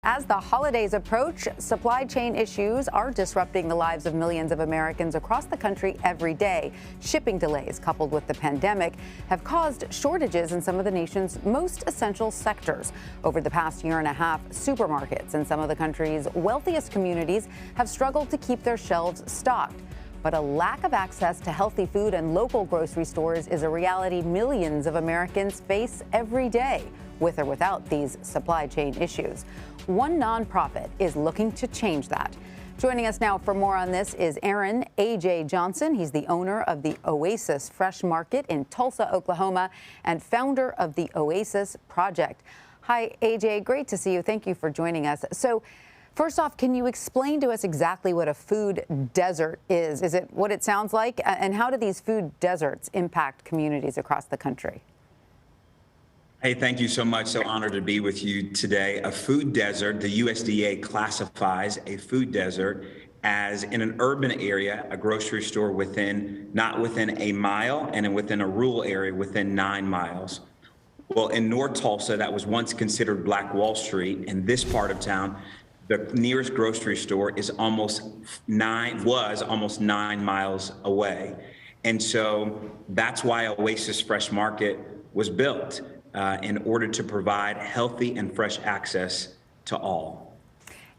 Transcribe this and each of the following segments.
As the holidays approach, supply chain issues are disrupting the lives of millions of Americans across the country every day. Shipping delays, coupled with the pandemic, have caused shortages in some of the nation's most essential sectors. Over the past year and a half, supermarkets in some of the country's wealthiest communities have struggled to keep their shelves stocked. But a lack of access to healthy food and local grocery stores is a reality millions of Americans face every day, with or without these supply chain issues. One nonprofit is looking to change that. Joining us now for more on this is Aaron A.J. Johnson. He's the owner of the Oasis Fresh Market in Tulsa, Oklahoma, and founder of the Oasis Project. Hi, A.J. Great to see you. Thank you for joining us. So, first off, can you explain to us exactly what a food desert is? Is it what it sounds like? And how do these food deserts impact communities across the country? Hey, thank you so much. So honored to be with you today. A food desert, the USDA classifies a food desert as in an urban area, a grocery store not within a mile, and within a rural area within 9 miles. Well, in North Tulsa, that was once considered Black Wall Street. In this part of town, the nearest grocery store was almost 9 miles away. And so that's why Oasis Fresh Market was built. In order to provide healthy and fresh access to all.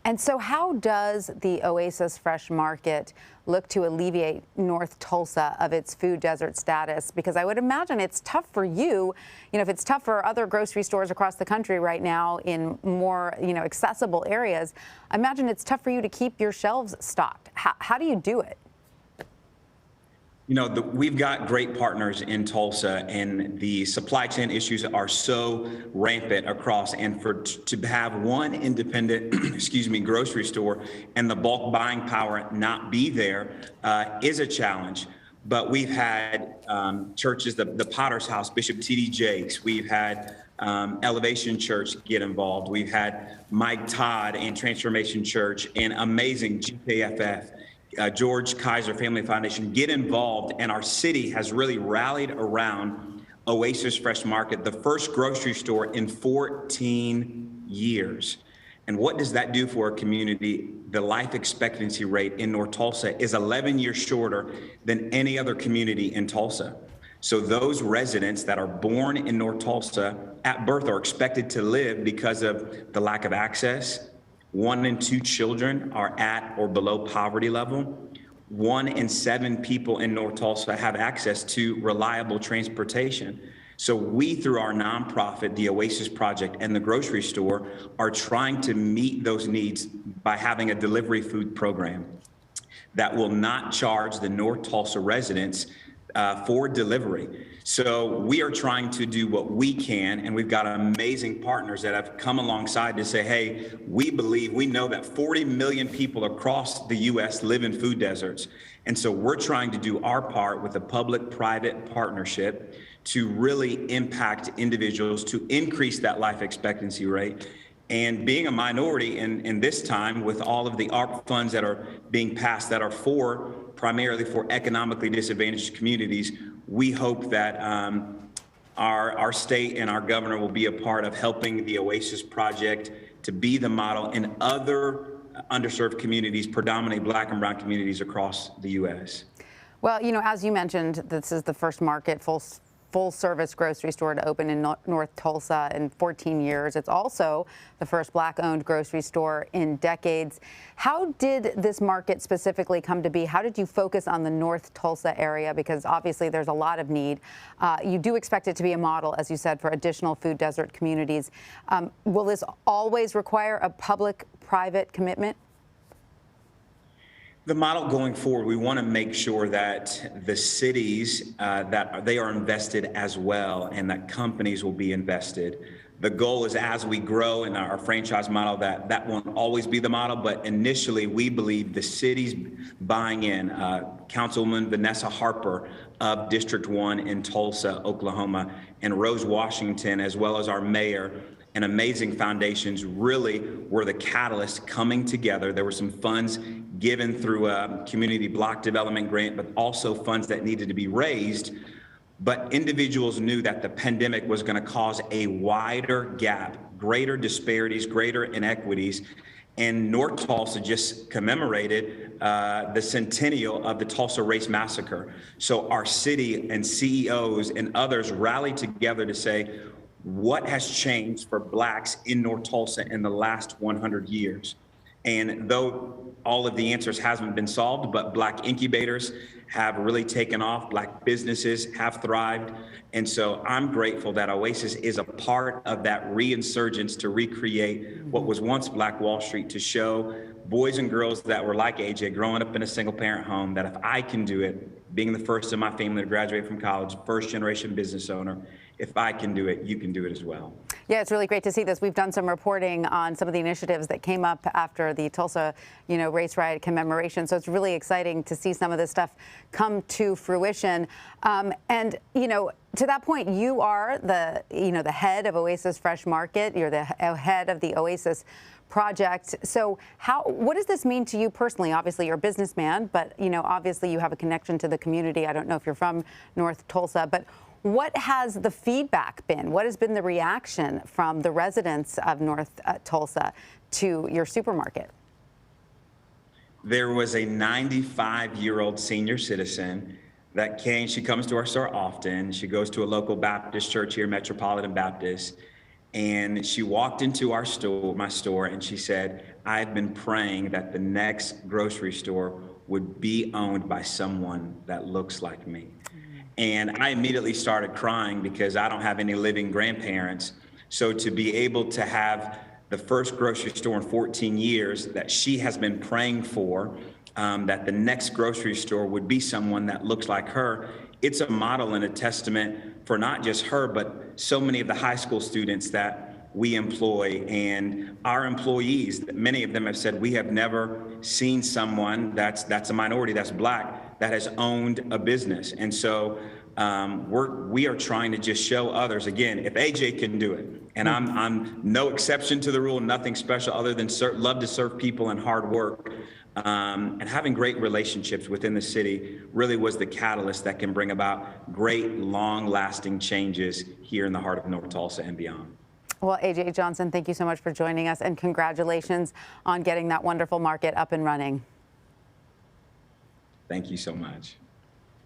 And so how does the Oasis Fresh Market look to alleviate North Tulsa of its food desert status? Because I would imagine it's tough for you, if it's tough for other grocery stores across the country right now in more, accessible areas, I imagine it's tough for you to keep your shelves stocked. How do you do it? We've got great partners in Tulsa, and the supply chain issues are so rampant across. And to have one independent, grocery store and the bulk buying power not be there is a challenge. But we've had churches, the Potter's House, Bishop T.D. Jakes. We've had Elevation Church get involved. We've had Mike Todd and Transformation Church and amazing GKFF. George Kaiser Family Foundation get involved, and our city has really rallied around Oasis Fresh Market, the first grocery store in 14 years. And what does that do for a community? The life expectancy rate in North Tulsa is 11 years shorter than any other community in Tulsa. So those residents that are born in North Tulsa at birth are expected to live because of the lack of access. 1 in 2 children are at or below poverty level. 1 in 7 people in North Tulsa have access to reliable transportation. So we, through our nonprofit, the Oasis Project, and the grocery store, are trying to meet those needs by having a delivery food program that will not charge the North Tulsa residents for delivery. So we are trying to do what we can, and we've got amazing partners that have come alongside to say, hey, we know that 40 million people across the U.S. live in food deserts. And so we're trying to do our part with a public-private partnership to really impact individuals, to increase that life expectancy rate. And being a minority in this time, with all of the ARP funds that are being passed that are primarily for economically disadvantaged communities, we hope that our state and our governor will be a part of helping the Oasis Project to be the model in other underserved communities, predominantly Black and brown communities across the U.S. Well, as you mentioned, this is the first market full-service grocery store to open in North Tulsa in 14 years. It's also the first Black-owned grocery store in decades. How did this market specifically come to be? How did you focus on the North Tulsa area? Because obviously there's a lot of need. You do expect it to be a model, as you said, for additional food desert communities. Will this always require a public-private commitment? The model going forward, we want to make sure that the cities, that they are invested as well, and that companies will be invested. The goal is, as we grow in our franchise model, that won't always be the model, but initially we believe the cities buying in. Councilwoman Vanessa Harper of District 1 in Tulsa, Oklahoma, and Rose Washington, as well as our mayor, and amazing foundations really were the catalyst coming together. There were some funds given through a community block development grant, but also funds that needed to be raised. But individuals knew that the pandemic was going to cause a wider gap greater disparities, greater inequities. And North Tulsa just commemorated the centennial of the Tulsa Race Massacre. So our city and CEOs and others rallied together to say, what has changed for Blacks in North Tulsa in the last 100 years? And though all of the answers haven't been solved, but Black incubators have really taken off, Black businesses have thrived. And so I'm grateful that Oasis is a part of that reinsurgence to recreate what was once Black Wall Street, to show boys and girls that were like AJ, growing up in a single parent home, that if I can do it, being the first in my family to graduate from college, first generation business owner, if I can do it, you can do it as well. Yeah, it's really great to see this. We've done some reporting on some of the initiatives that came up after the Tulsa, race riot commemoration. So it's really exciting to see some of this stuff come to fruition. And to that point, you are the head of Oasis Fresh Market. You're the head of the Oasis Project. So what does this mean to you personally? Obviously, you're a businessman, but obviously you have a connection to the community. I don't know if you're from North Tulsa, but what has the feedback been? What has been the reaction from the residents of North Tulsa to your supermarket? There was a 95-year-old senior citizen that came. She comes to our store often. She goes to a local Baptist church here, Metropolitan Baptist. And she walked into our store, my store, and she said, I've been praying that the next grocery store would be owned by someone that looks like me. And I immediately started crying because I don't have any living grandparents. So to be able to have the first grocery store in 14 years that she has been praying for, that the next grocery store would be someone that looks like her, it's a model and a testament for not just her, but so many of the high school students that we employ and our employees. Many of them have said, we have never seen someone that's a minority, that's Black, that has owned a business. And so we are trying to just show others, again, if AJ can do it, and I'm no exception to the rule, nothing special other than love to serve people and hard work. And having great relationships within the city really was the catalyst that can bring about great, long-lasting changes here in the heart of North Tulsa and beyond. Well, AJ Johnson, thank you so much for joining us, and congratulations on getting that wonderful market up and running. Thank you so much.